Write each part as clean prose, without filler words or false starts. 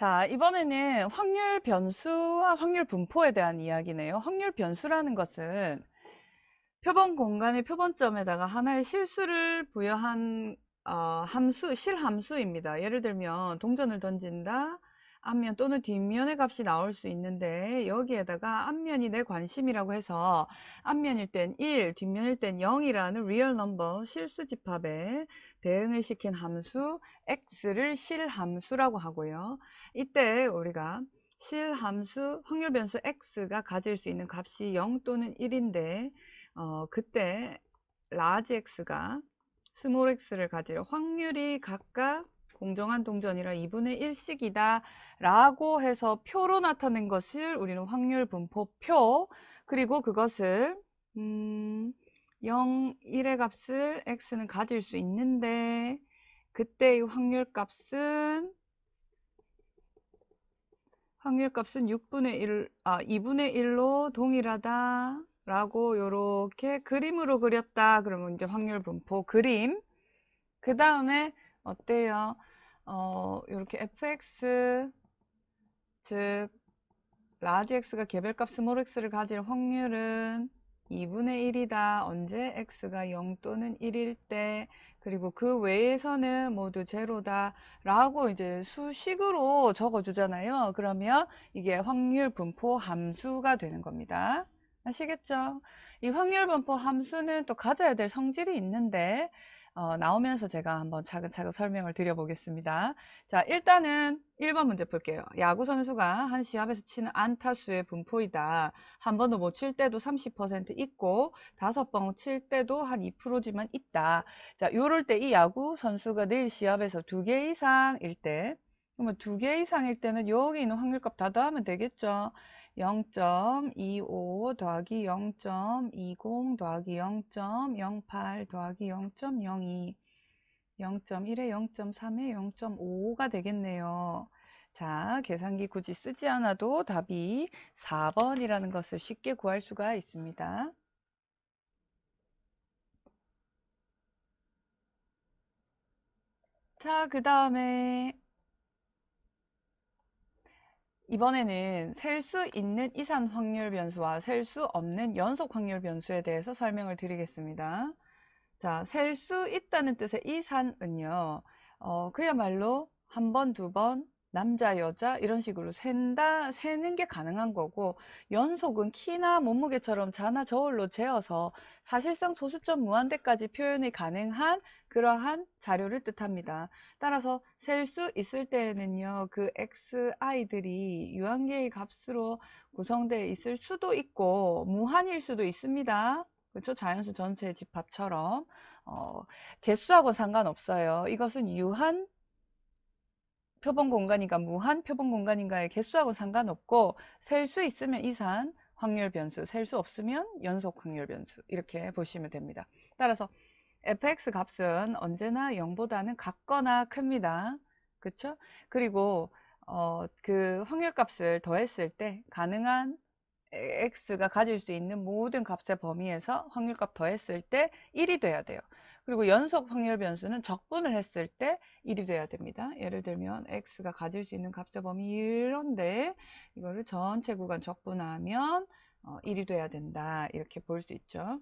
자, 이번에는 확률 변수와 확률 분포에 대한 이야기네요. 확률 변수라는 것은 표본 공간의 표본점에다가 하나의 실수를 부여한 실함수입니다. 예를 들면 동전을 던진다. 앞면 또는 뒷면의 값이 나올 수 있는데 여기에다가 앞면이 내 관심이라고 해서 앞면일 땐 1, 뒷면일 땐 0이라는 리얼 넘버 실수 집합에 대응을 시킨 함수 x를 실함수라고 하고요. 이때 우리가 실함수 확률 변수 x가 가질 수 있는 값이 0 또는 1인데 그때 large x가 small x를 가질 확률이 각각 공정한 동전이라 2분의 1씩이다 라고 해서 표로 나타낸 것을 우리는 확률 분포표, 그리고 그것을 0, 1의 값을 x는 가질 수 있는데 그때의 확률값은 2분의 1로 동일하다 라고 요렇게 그림으로 그렸다. 그러면 이제 확률 분포 그림. 그 다음에 어때요? 요렇게 fx, 즉 라지 x가 개별값 스몰 x를 가질 확률은 2분의 1이다. 언제? x가 0 또는 1일 때. 그리고 그 외에서는 모두 제로다. 라고 이제 수식으로 적어주잖아요. 그러면 이게 확률 분포 함수가 되는 겁니다. 아시겠죠? 이 확률 분포 함수는 또 가져야 될 성질이 있는데, 나오면서 제가 한번 차근차근 설명을 드려보겠습니다. 자, 일단은 1번 문제 볼게요. 야구 선수가 한 시합에서 치는 안타수의 분포이다. 한 번도 못 칠 때도 30% 있고, 5번 칠 때도 한 2%지만 있다. 자, 요럴 때 이 야구 선수가 내일 시합에서 2개 이상일 때, 그러면 2개 이상일 때는 여기 있는 확률값 다 더하면 되겠죠. 0.25 더하기 0.20 더하기 0.08 더하기 0.02 0.1에 0.3에 0.5가 되겠네요. 자, 계산기 굳이 쓰지 않아도 답이 4번이라는 것을 쉽게 구할 수가 있습니다. 자, 그 다음에 이번에는 셀 수 있는 이산 확률 변수와 셀 수 없는 연속 확률 변수에 대해서 설명을 드리겠습니다. 자, 셀 수 있다는 뜻의 이산은요, 그야말로 한 번, 두 번, 남자, 여자, 이런 식으로 세는 게 가능한 거고, 연속은 키나 몸무게처럼 자나 저울로 재어서 사실상 소수점 무한대까지 표현이 가능한 그러한 자료를 뜻합니다. 따라서 셀 수 있을 때에는요, 그 xi들이 유한계의 값으로 구성되어 있을 수도 있고, 무한일 수도 있습니다. 그렇죠? 자연수 전체의 집합처럼. 개수하고 상관없어요. 이것은 유한 표본 공간인가 무한 표본 공간인가의 개수하고 상관없고, 셀 수 있으면 이산 확률 변수, 셀 수 없으면 연속 확률 변수, 이렇게 보시면 됩니다. 따라서 fx 값은 언제나 0보다는 같거나 큽니다. 그렇죠? 그리고 그 확률값을 더했을 때 가능한 x가 가질 수 있는 모든 값의 범위에서 확률값 더했을 때 1이 돼야 돼요. 그리고 연속 확률 변수는 적분을 했을 때 1이 돼야 됩니다. 예를 들면 x가 가질 수 있는 값의 범위 이런데 이거를 전체 구간 적분하면 1이 돼야 된다. 이렇게 볼 수 있죠.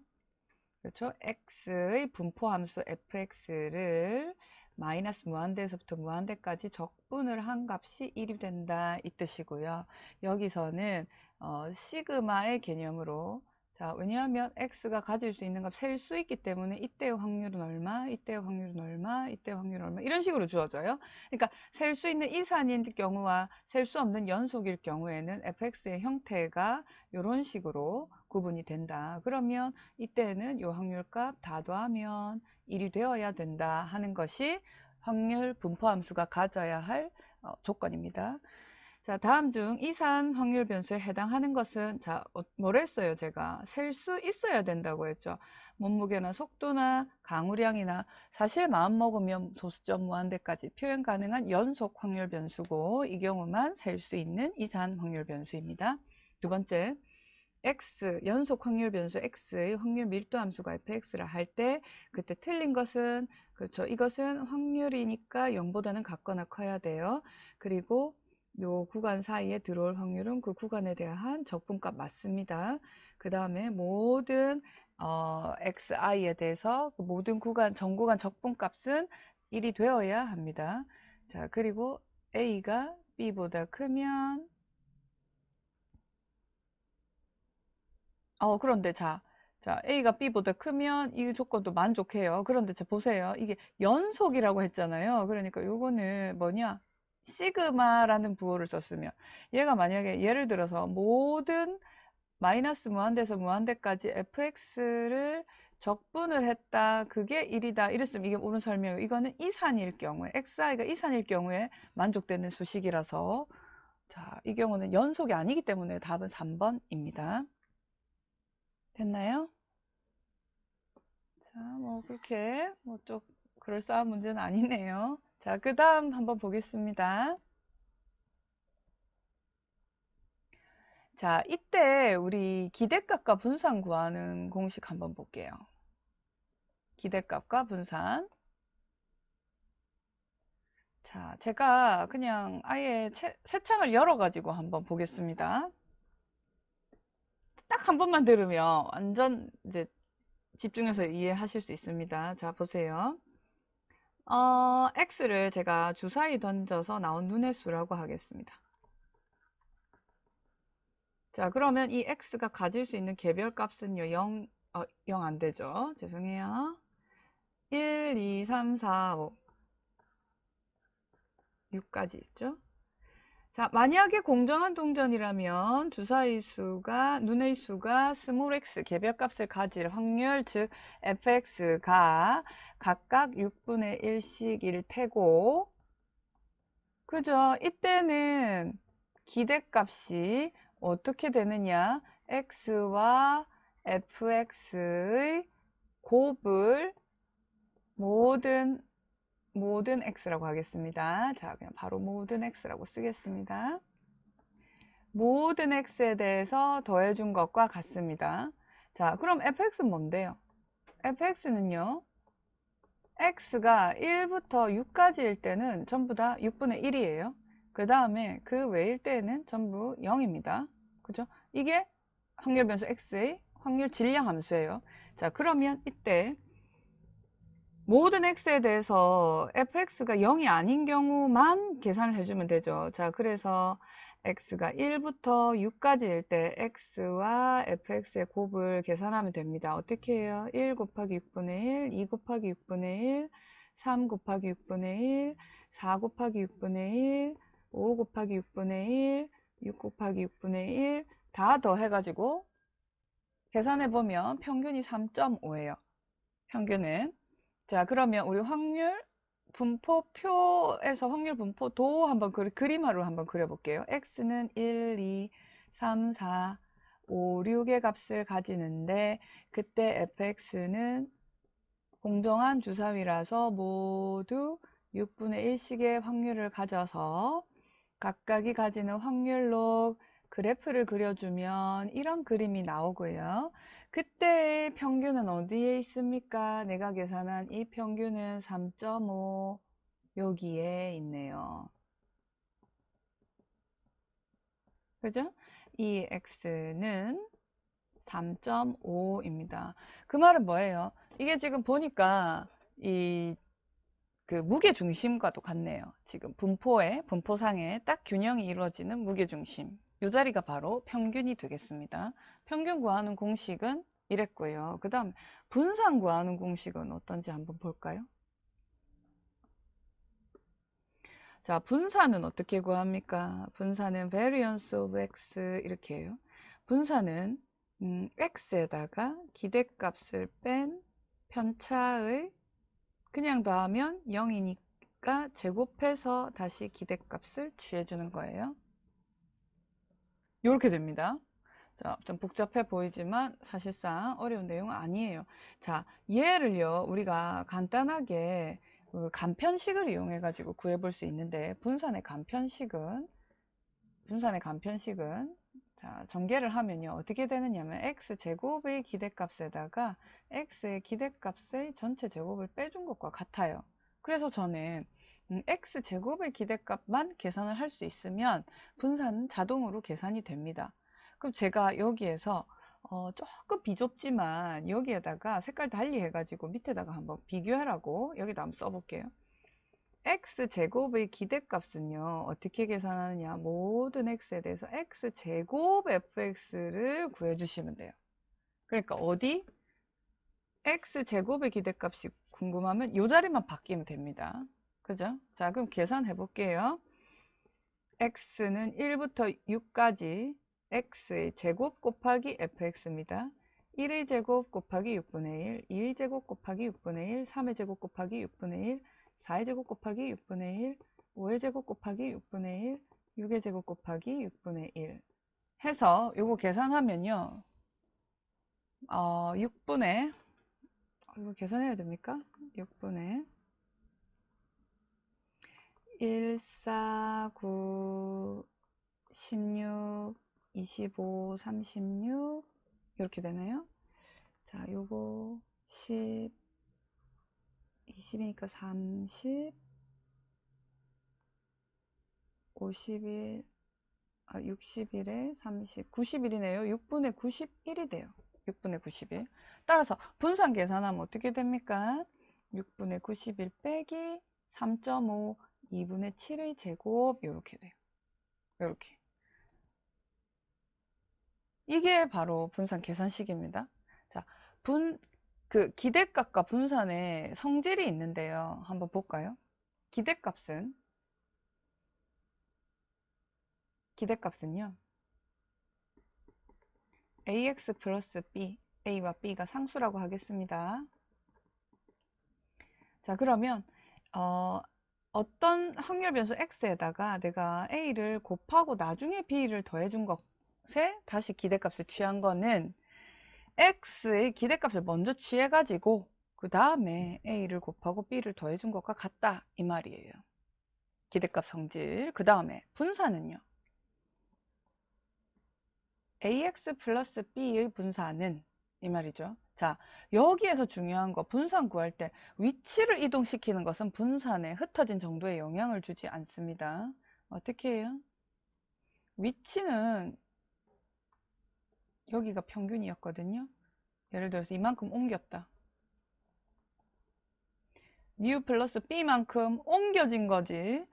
그렇죠? x의 분포함수 fx를 마이너스 무한대에서부터 무한대까지 적분을 한 값이 1이 된다 이 뜻이고요. 여기서는 시그마의 개념으로, 자, 왜냐하면 x가 가질 수 있는 값 셀 수 있기 때문에 이때의 확률은 얼마, 이때의 확률은 얼마, 이때의 확률은 얼마, 이런 식으로 주어져요. 그러니까 셀 수 있는 이산일 경우와 셀 수 없는 연속일 경우에는 fx의 형태가 이런 식으로 구분이 된다. 그러면 이때는 이 확률값 다 더하면 1이 되어야 된다 하는 것이 확률 분포함수가 가져야 할 조건입니다. 자, 다음 중 이산 확률 변수에 해당하는 것은, 자, 뭐랬어요? 제가 셀 수 있어야 된다고 했죠. 몸무게나 속도나 강우량이나 사실 마음먹으면 소수점 무한대까지 표현 가능한 연속 확률 변수고, 이 경우만 셀 수 있는 이산 확률 변수입니다. 두 번째, x, 연속 확률 변수 x의 확률 밀도 함수가 fx라 할 때, 그때 틀린 것은, 그렇죠. 이것은 확률이니까 0보다는 같거나 커야 돼요. 그리고 요 구간 사이에 들어올 확률은 그 구간에 대한 적분값 맞습니다. 그 다음에 모든 xi에 대해서 그 모든 구간, 전 구간 적분값은 1이 되어야 합니다. 자, 그리고 a가 b보다 크면 그런데 자, a가 b보다 크면 이 조건도 만족해요. 그런데 자, 보세요. 이게 연속이라고 했잖아요. 그러니까 요거는 뭐냐? 시그마라는 부호를 썼으면 얘가 만약에 예를 들어서 모든 마이너스 무한대에서 무한대까지 fx를 적분을 했다. 그게 1이다. 이랬으면 이게 옳은 설명이에요. 이거는 이산일 경우에 xi가 이산일 경우에 만족되는 수식이라서 자, 이 경우는 연속이 아니기 때문에 답은 3번입니다. 됐나요? 자, 뭐 그렇게 뭐 좀 그럴싸한 문제는 아니네요. 자, 그 다음 한번 보겠습니다. 자, 이때 우리 기대값과 분산 구하는 공식 한번 볼게요. 기대값과 분산. 자, 제가 그냥 아예 새 창을 열어가지고 한번 보겠습니다. 딱 한 번만 들으면 완전 이제 집중해서 이해하실 수 있습니다. 자, 보세요. x를 제가 주사위 던져서 나온 눈의 수라고 하겠습니다. 자, 그러면 이 x가 가질 수 있는 개별 값은요, 0 안 되죠. 죄송해요. 1, 2, 3, 4, 5, 6까지 있죠. 자, 만약에 공정한 동전이라면 주사위 수가, 눈의 수가 스몰 x 개별값을 가질 확률, 즉 fx가 각각 6분의 1씩일 테고, 그죠? 이때는 기대값이 어떻게 되느냐? x와 fx의 곱을 모든 x라고 하겠습니다. 자, 그냥 바로 모든 x라고 쓰겠습니다. 모든 x에 대해서 더해준 것과 같습니다. 자, 그럼 fx는 뭔데요? fx는요, x가 1부터 6까지일 때는 전부 다 6분의 1이에요. 그 다음에 그 외일 때는 전부 0입니다. 그죠? 이게 확률 변수 x의 확률 질량 함수예요. 자, 그러면 이때 모든 x에 대해서 fx가 0이 아닌 경우만 계산을 해주면 되죠. 자, 그래서 x가 1부터 6까지일 때 x와 fx의 곱을 계산하면 됩니다. 어떻게 해요? 1 곱하기 6분의 1, 2 곱하기 6분의 1, 3 곱하기 6분의 1, 4 곱하기 6분의 1, 5 곱하기 6분의 1, 6 곱하기 6분의 1, 다 더해가지고 계산해보면 평균이 3.5예요. 평균은. 자, 그러면 우리 확률 분포표에서 확률 분포도 한번 그림화로 한번 그려볼게요. x는 1, 2, 3, 4, 5, 6의 값을 가지는데 그때 fx는 공정한 주사위라서 모두 6분의 1씩의 확률을 가져서 각각이 가지는 확률로 그래프를 그려주면 이런 그림이 나오고요. 그때의 평균은 어디에 있습니까? 내가 계산한 이 평균은 3.5 여기에 있네요. 그죠? 이 x는 3.5입니다. 그 말은 뭐예요? 이게 지금 보니까 그 무게 중심과도 같네요. 지금 분포상에 딱 균형이 이루어지는 무게 중심. 이 자리가 바로 평균이 되겠습니다. 평균 구하는 공식은 이랬고요. 그 다음 분산 구하는 공식은 어떤지 한번 볼까요? 자, 분산은 어떻게 구합니까? 분산은 variance of x 이렇게 해요. 분산은 x에다가 기대값을 뺀 편차의 그냥 더하면 0이니까 제곱해서 다시 기대값을 취해주는 거예요. 이렇게 됩니다. 자, 좀 복잡해 보이지만 사실상 어려운 내용은 아니에요. 자, 얘를요, 우리가 간단하게 그 간편식을 이용해 가지고 구해 볼 수 있는데 분산의 간편식은 자, 전개를 하면요. 어떻게 되느냐면 x제곱의 기대값에다가 x의 기대값의 전체 제곱을 빼준 것과 같아요. 그래서 저는 x제곱의 기대값만 계산을 할 수 있으면 분산은 자동으로 계산이 됩니다. 그럼 제가 여기에서 조금 비좁지만 여기에다가 색깔 달리 해가지고 밑에다가 한번 비교하라고 여기다 한번 써볼게요. x제곱의 기대값은요, 어떻게 계산하느냐, 모든 x에 대해서 x제곱 fx를 구해주시면 돼요. 그러니까 어디? x제곱의 기대값이 궁금하면 이 자리만 바뀌면 됩니다. 그죠? 자, 그럼 계산해 볼게요. x는 1부터 6까지 x의 제곱 곱하기 fx입니다. 1의 제곱 곱하기 6분의 1, 2의 제곱 곱하기 6분의 1, 3의 제곱 곱하기 6분의 1, 4의 제곱 곱하기 6분의 1, 5의 제곱 곱하기 6분의 1, 6의 제곱 곱하기 6분의 1 해서 요거 계산하면요. 6분의 이거 계산해야 됩니까? 6분의 1, 4, 9, 16, 25, 36 이렇게 되나요? 자, 요거 10, 20이니까 30, 50일, 60일에 30, 90일이네요. 6분의 91이 돼요. 6분의 91. 따라서 분산 계산하면 어떻게 됩니까? 6분의 91 빼기 3.5, 2분의 7의 제곱 이렇게 돼요. 이렇게. 이게 바로 분산 계산식입니다. 자, 기대값과 분산의 성질이 있는데요. 한번 볼까요? 기대값은요. ax 플러스 b, a와 b가 상수라고 하겠습니다. 자, 그러면 어떤 확률 변수 x에다가 내가 a를 곱하고 나중에 b를 더해준 것에 다시 기대값을 취한 거는 x의 기대값을 먼저 취해가지고 그 다음에 a를 곱하고 b를 더해준 것과 같다 이 말이에요. 기대값 성질. 그 다음에 분산은요. ax 플러스 b의 분산은 이 말이죠. 자, 여기에서 중요한 거 분산 구할 때 위치를 이동시키는 것은 분산에 흩어진 정도의 영향을 주지 않습니다. 어떻게 해요? 위치는 여기가 평균이었거든요. 예를 들어서 이만큼 옮겼다. mu 플러스 b만큼 옮겨진 거지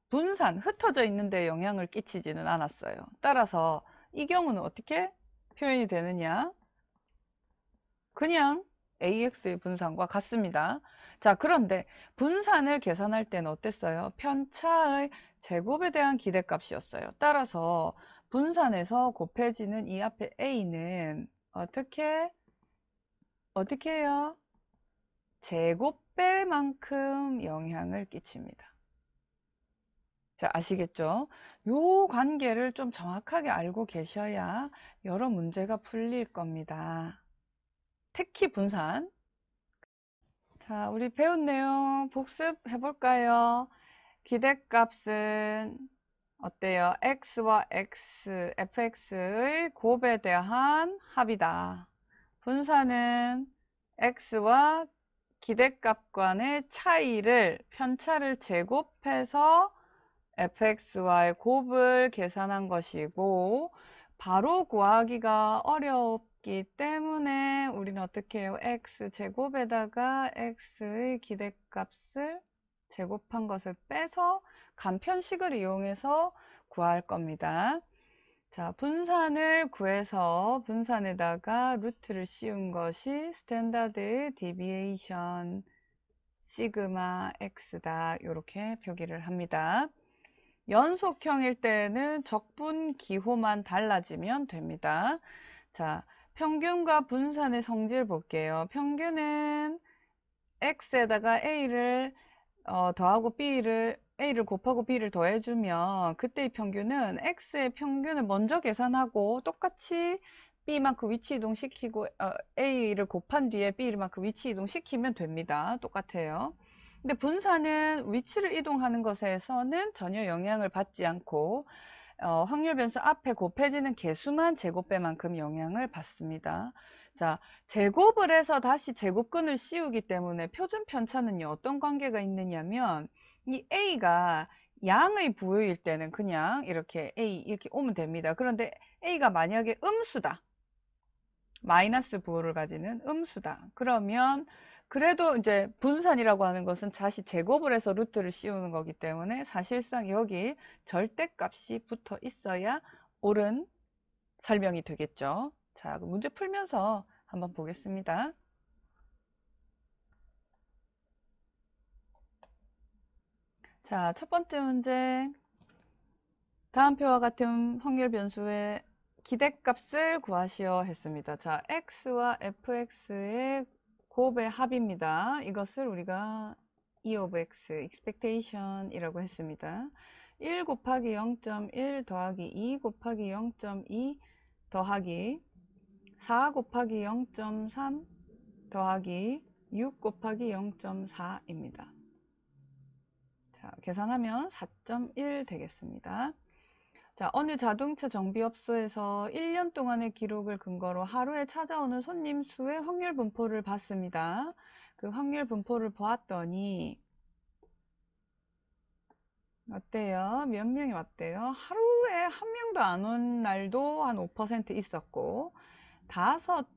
분산, 흩어져 있는데 영향을 끼치지는 않았어요. 따라서 이 경우는 어떻게 표현이 되느냐? 그냥 AX의 분산과 같습니다. 자, 그런데 분산을 계산할 때는 어땠어요? 편차의 제곱에 대한 기대값이었어요. 따라서 분산에서 곱해지는 이 앞에 A는 어떻게 해요? 제곱배만큼 영향을 끼칩니다. 자, 아시겠죠? 요 관계를 좀 정확하게 알고 계셔야 여러 문제가 풀릴 겁니다. 특히 분산. 자, 우리 배운 내용 복습해 볼까요? 기대값은 어때요? x와 fx의 곱에 대한 합이다. 분산은 x와 기대값 간의 차이를 편차를 제곱해서 fxy의 곱을 계산한 것이고 바로 구하기가 어렵기 때문에 우리는 어떻게 해요? x제곱에다가 x의 기대값을 제곱한 것을 빼서 간편식을 이용해서 구할 겁니다. 자, 분산을 구해서 분산에다가 루트를 씌운 것이 스탠다드 디비에이션 시그마 x다. 이렇게 표기를 합니다. 연속형일 때는 적분 기호만 달라지면 됩니다. 자, 평균과 분산의 성질 볼게요. 평균은 x에다가 a를 더하고 a를 곱하고 b를 더해주면 그때의 평균은 x의 평균을 먼저 계산하고 똑같이 b만큼 위치 이동시키고 a를 곱한 뒤에 b만큼 위치 이동시키면 됩니다. 똑같아요. 근데 분산은 위치를 이동하는 것에서는 전혀 영향을 받지 않고 확률 변수 앞에 곱해지는 개수만 제곱배만큼 영향을 받습니다. 자, 제곱을 해서 다시 제곱근을 씌우기 때문에 표준 편차는요, 어떤 관계가 있느냐면 이 A가 양의 부호일 때는 그냥 이렇게 A 이렇게 오면 됩니다. 그런데 A가 만약에 음수다. 마이너스 부호를 가지는 음수다. 그러면 그래도 이제 분산이라고 하는 것은 다시 제곱을 해서 루트를 씌우는 거기 때문에 사실상 여기 절대값이 붙어 있어야 옳은 설명이 되겠죠. 자, 그럼 문제 풀면서 한번 보겠습니다. 자, 첫 번째 문제. 다음 표와 같은 확률 변수의 기대값을 구하시오 했습니다. 자, x와 fx의 곱의 합입니다. 이것을 우리가 e of x, expectation 이라고 했습니다. 1 곱하기 0.1 더하기 2 곱하기 0.2 더하기 4 곱하기 0.3 더하기 6 곱하기 0.4입니다. 자, 계산하면 4.1 되겠습니다. 자, 어느 자동차 정비업소에서 1년 동안의 기록을 근거로 하루에 찾아오는 손님 수의 확률 분포를 봤습니다. 그 확률 분포를 보았더니 어때요? 몇 명이 왔대요? 하루에 한 명도 안 온 날도 한 5% 있었고, 다섯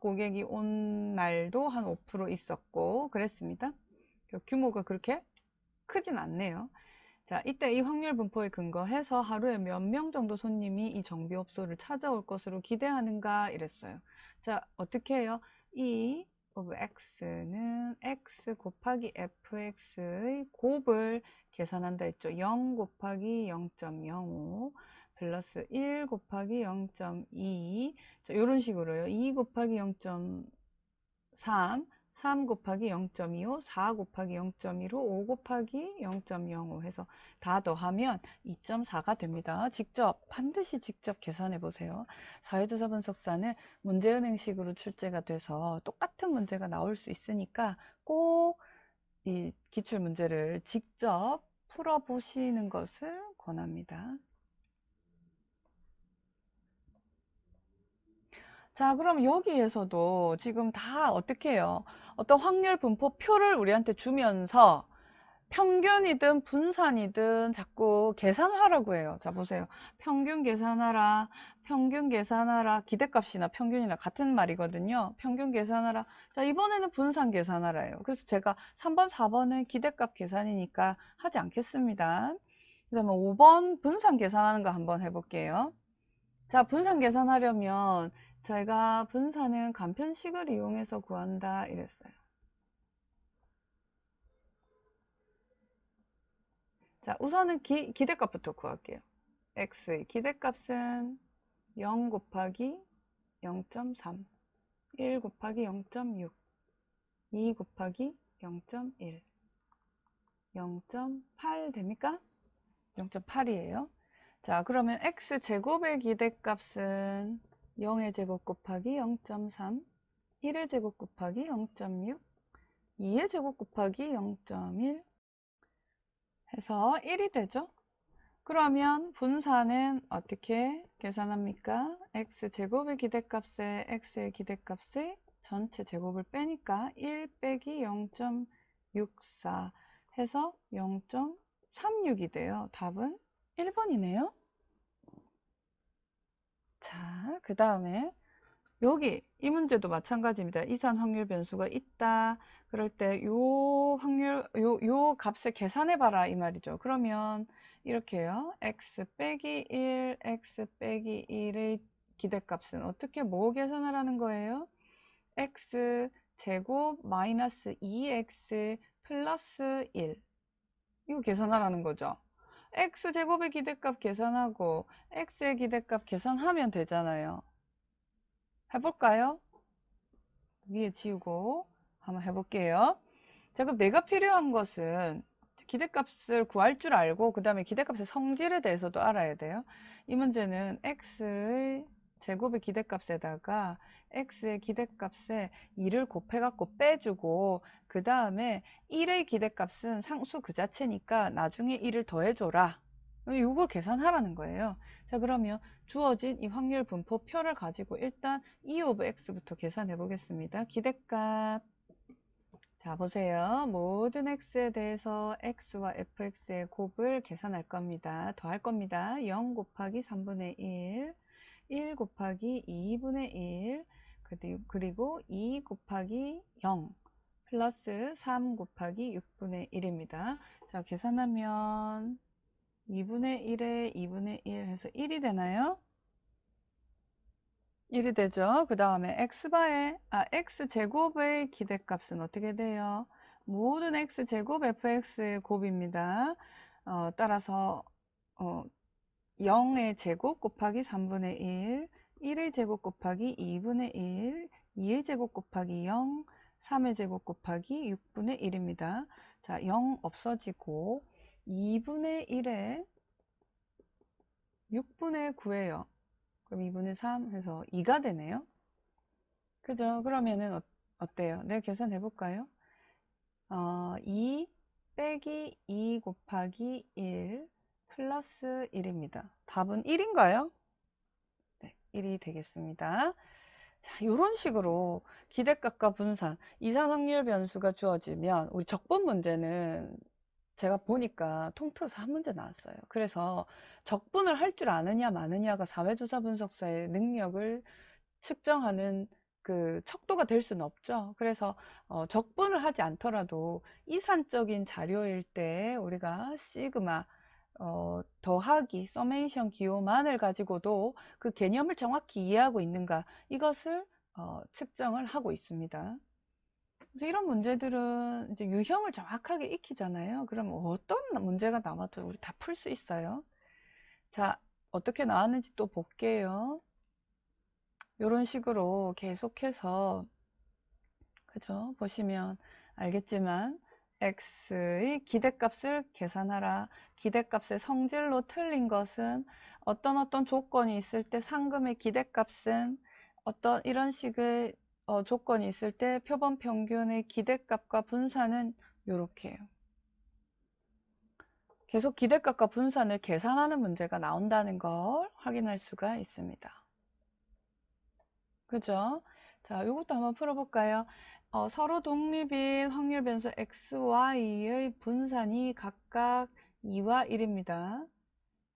고객이 온 날도 한 5% 있었고, 그랬습니다. 규모가 그렇게 크진 않네요. 자, 이때 이 확률 분포에 근거해서 하루에 몇 명 정도 손님이 이 정비업소를 찾아올 것으로 기대하는가 이랬어요. 자, 어떻게 해요? E of x는 x 곱하기 fx의 곱을 계산한다 했죠. 0 곱하기 0.05 플러스 1 곱하기 0.2 자, 이런 식으로요. 2 곱하기 0.3 3 곱하기 0.25, 4 곱하기 0.15, 5 곱하기 0.05 해서 다 더하면 2.4가 됩니다. 반드시 직접 계산해 보세요. 사회조사 분석사는 문제은행식으로 출제가 돼서 똑같은 문제가 나올 수 있으니까 꼭 이 기출문제를 직접 풀어보시는 것을 권합니다. 자, 그럼 여기에서도 지금 다 어떻게 해요? 어떤 확률 분포표를 우리한테 주면서 평균이든 분산이든 자꾸 계산하라고 해요. 자, 보세요. 평균 계산하라, 기대값이나 평균이나 같은 말이거든요. 평균 계산하라. 자, 이번에는 분산 계산하라예요. 그래서 제가 3번, 4번은 기대값 계산이니까 하지 않겠습니다. 그 다음에 5번 분산 계산하는 거 한번 해볼게요. 자, 분산 계산하려면 제가 분산은 간편식을 이용해서 구한다 이랬어요. 자, 우선은 기대값부터 구할게요. x의 기대값은 0 곱하기 0.3, 1 곱하기 0.6, 2 곱하기 0.1, 0.8 됩니까? 0.8이에요. 자, 그러면 x제곱의 기대값은 0의 제곱 곱하기 0.3, 1의 제곱 곱하기 0.6, 2의 제곱 곱하기 0.1 해서 1이 되죠. 그러면 분산은 어떻게 계산합니까? x제곱의 기대값에 x의 기대값의 전체 제곱을 빼니까 1 빼기 0.64 해서 0.36이 돼요. 답은 1번이네요. 자, 그 다음에 여기 이 문제도 마찬가지입니다. 이산 확률 변수가 있다. 그럴 때 요 값을 계산해 봐라 이 말이죠. 그러면 이렇게요. x 빼기 1, x 빼기 1의 기대값은 어떻게 뭐 계산을 하는 거예요? x 제곱 마이너스 2x 플러스 1 이거 계산하라는 거죠. x 제곱의 기대값 계산하고 x의 기대값 계산하면 되잖아요. 해볼까요? 위에 지우고 한번 해볼게요. 자, 그럼 내가 필요한 것은 기대값을 구할 줄 알고 그 다음에 기대값의 성질에 대해서도 알아야 돼요. 이 문제는 x의 제곱의 기대값에다가 x의 기대값에 2를 곱해갖고 빼주고 그 다음에 1의 기대값은 상수 그 자체니까 나중에 1을 더해줘라. 이걸 계산하라는 거예요. 자, 그러면 주어진 이 확률 분포표를 가지고 일단 E of X부터 계산해 보겠습니다. 기대값 자, 보세요. 모든 x에 대해서 x와 fx의 곱을 계산할 겁니다. 더할 겁니다. 0 곱하기 3분의 1, 1 곱하기 2분의 1, 그리고 2 곱하기 0, 플러스 3 곱하기 6분의 1입니다. 자, 계산하면 2분의 1에 2분의 1 해서 1이 되나요? 1이 되죠. 그 다음에 x제곱의 기대값은 어떻게 돼요? 모든 x제곱 fx의 곱입니다. 따라서 0의 제곱 곱하기 3분의 1, 1의 제곱 곱하기 2분의 1, 2의 제곱 곱하기 0, 3의 제곱 곱하기 6분의 1입니다. 자, 0 없어지고 2분의 1에 6분의 9예요. 그럼 2분의 3 해서 2가 되네요. 그죠? 그러면은 어때요? 내가 계산해 볼까요? 2 빼기 2 곱하기 1 플러스 1입니다. 답은 1인가요? 네, 1이 되겠습니다. 자, 이런 식으로 기대값과 분산, 이산 확률 변수가 주어지면 우리 적분 문제는 제가 보니까 통틀어서 한 문제 나왔어요. 그래서 적분을 할 줄 아느냐 마느냐가 사회조사 분석사의 능력을 측정하는 그 척도가 될 수는 없죠. 그래서 적분을 하지 않더라도 이산적인 자료일 때 우리가 시그마 더하기 서메이션 기호만을 가지고도 그 개념을 정확히 이해하고 있는가 이것을 측정을 하고 있습니다. 그래서 이런 문제들은 이제 유형을 정확하게 익히잖아요. 그럼 어떤 문제가 나와도 우리 다 풀 수 있어요. 자, 어떻게 나왔는지 또 볼게요. 이런 식으로 계속해서 그죠? 보시면 알겠지만 x의 기대값을 계산하라. 기대값의 성질로 틀린 것은 어떤 조건이 있을 때 상금의 기대값은 어떤 이런 식의 조건이 있을 때 표본 평균의 기대값과 분산은 이렇게 해요. 계속 기대값과 분산을 계산하는 문제가 나온다는 걸 확인할 수가 있습니다. 그죠? 자, 이것도 한번 풀어볼까요? 서로 독립인 확률 변수 x, y의 분산이 각각 2와 1입니다.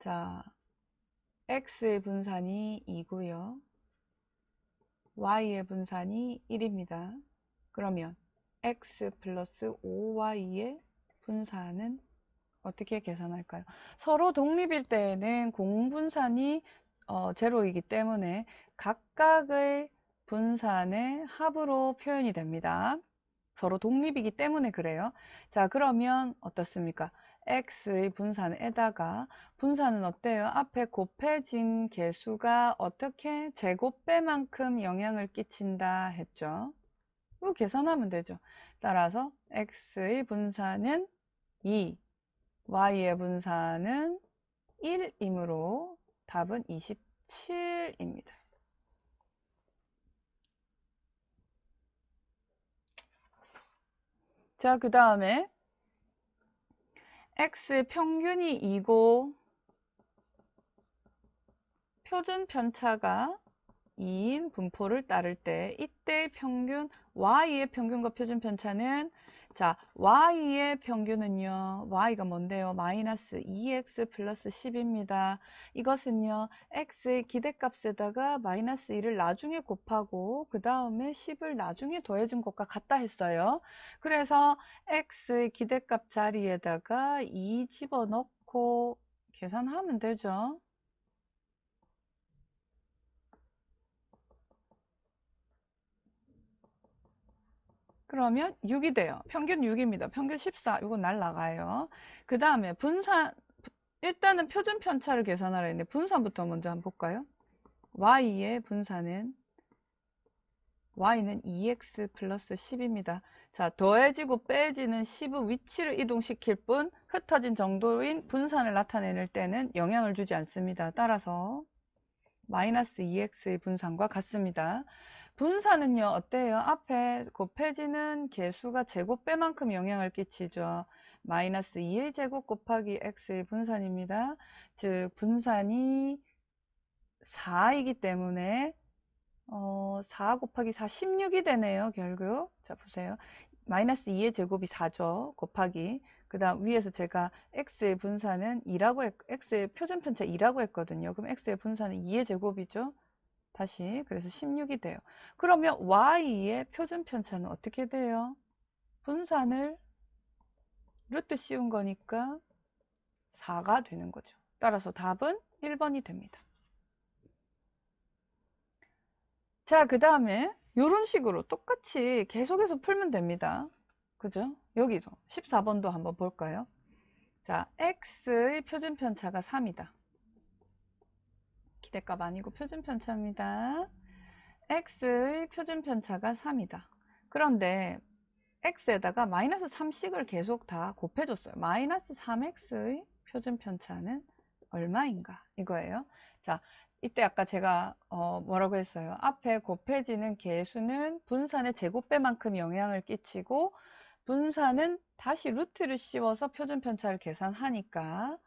자, x의 분산이 2고요. y의 분산이 1입니다. 그러면 x 플러스 5y의 분산은 어떻게 계산할까요? 서로 독립일 때에는 공분산이 제로이기 때문에 각각의 분산의 합으로 표현이 됩니다. 서로 독립이기 때문에 그래요. 자, 그러면 어떻습니까? x의 분산에다가 분산은 어때요? 앞에 곱해진 개수가 어떻게 제곱배만큼 영향을 끼친다 했죠. 이거 계산하면 되죠. 따라서 x의 분산은 2, y의 분산은 1이므로 답은 27입니다. 자, 그 다음에 x의 평균이 2고 표준 편차가 2인 분포를 따를 때 이때 평균 y의 평균과 표준 편차는 자, y의 평균은요. y가 뭔데요? 마이너스 2x 플러스 10입니다. 이것은요. x의 기대값에다가 마이너스 1을 나중에 곱하고 그 다음에 10을 나중에 더해준 것과 같다 했어요. 그래서 x의 기대값 자리에다가 2 집어넣고 계산하면 되죠. 그러면 6이 돼요. 평균 6입니다. 평균 14. 이거 날라가요. 그 다음에 분산, 일단은 표준 편차를 계산하라 했는데 분산부터 먼저 한번 볼까요? y의 분산은 y는 2x 플러스 10입니다. 자, 더해지고 빼지는 10의 위치를 이동시킬 뿐 흩어진 정도인 분산을 나타낼 때는 영향을 주지 않습니다. 따라서 마이너스 2x의 분산과 같습니다. 분산은요, 어때요? 앞에 곱해지는 개수가 제곱배만큼 영향을 끼치죠. 마이너스 2의 제곱 곱하기 x의 분산입니다. 즉, 분산이 4이기 때문에 4 곱하기 4, 16이 되네요, 결국. 자, 보세요. 마이너스 2의 제곱이 4죠. 곱하기. 그 다음 위에서 제가 x의 분사는 2라고 x의 표준편차 2라고 했거든요. 그럼 x의 분사는 2의 제곱이죠. 다시 그래서 16이 돼요. 그러면 y의 표준편차는 어떻게 돼요? 분산을 루트 씌운 거니까 4가 되는 거죠. 따라서 답은 1번이 됩니다. 자, 그 다음에 이런 식으로 똑같이 계속해서 풀면 됩니다. 그죠? 여기서 14번도 한번 볼까요? 자, x의 표준편차가 3이다. 기대값 아니고 표준편차입니다. x의 표준편차가 3이다. 그런데 x에다가 마이너스 3씩을 계속 다 곱해줬어요. 마이너스 3x의 표준편차는 얼마인가? 이거예요. 자, 이때 아까 제가 뭐라고 했어요? 앞에 곱해지는 개수는 분산의 제곱배만큼 영향을 끼치고 분산은 다시 루트를 씌워서 표준편차를 계산하니까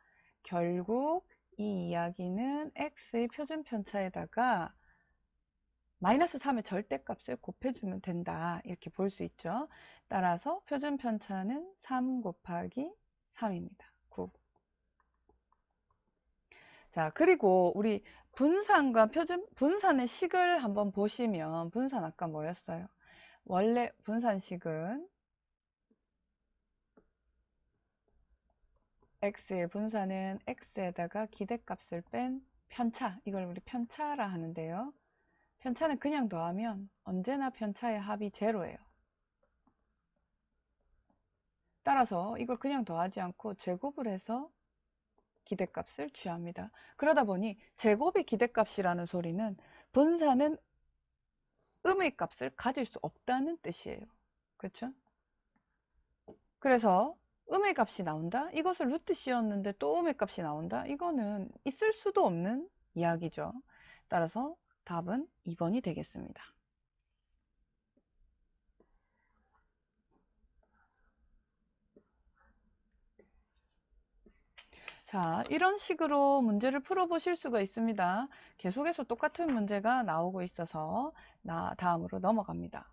결국 이 이야기는 x의 표준편차에다가 마이너스 3의 절대값을 곱해주면 된다. 이렇게 볼 수 있죠. 따라서 표준편차는 3 곱하기 3입니다. 9. 자, 그리고 우리 분산과 분산의 식을 한번 보시면 분산 아까 뭐였어요? 원래 분산식은 x의 분산은 x에다가 기대값을 뺀 편차, 이걸 우리 편차라 하는데요. 편차는 그냥 더하면 언제나 편차의 합이 제로예요. 따라서 이걸 그냥 더하지 않고 제곱을 해서 기대값을 취합니다. 그러다 보니 제곱이 기대값이라는 소리는 분산은 음의 값을 가질 수 없다는 뜻이에요. 그렇죠? 그래서 음의 값이 나온다? 이것을 루트 씌웠는데 또 음의 값이 나온다? 이거는 있을 수도 없는 이야기죠. 따라서 답은 2번이 되겠습니다. 자, 이런 식으로 문제를 풀어보실 수가 있습니다. 계속해서 똑같은 문제가 나오고 있어서 다음으로 넘어갑니다.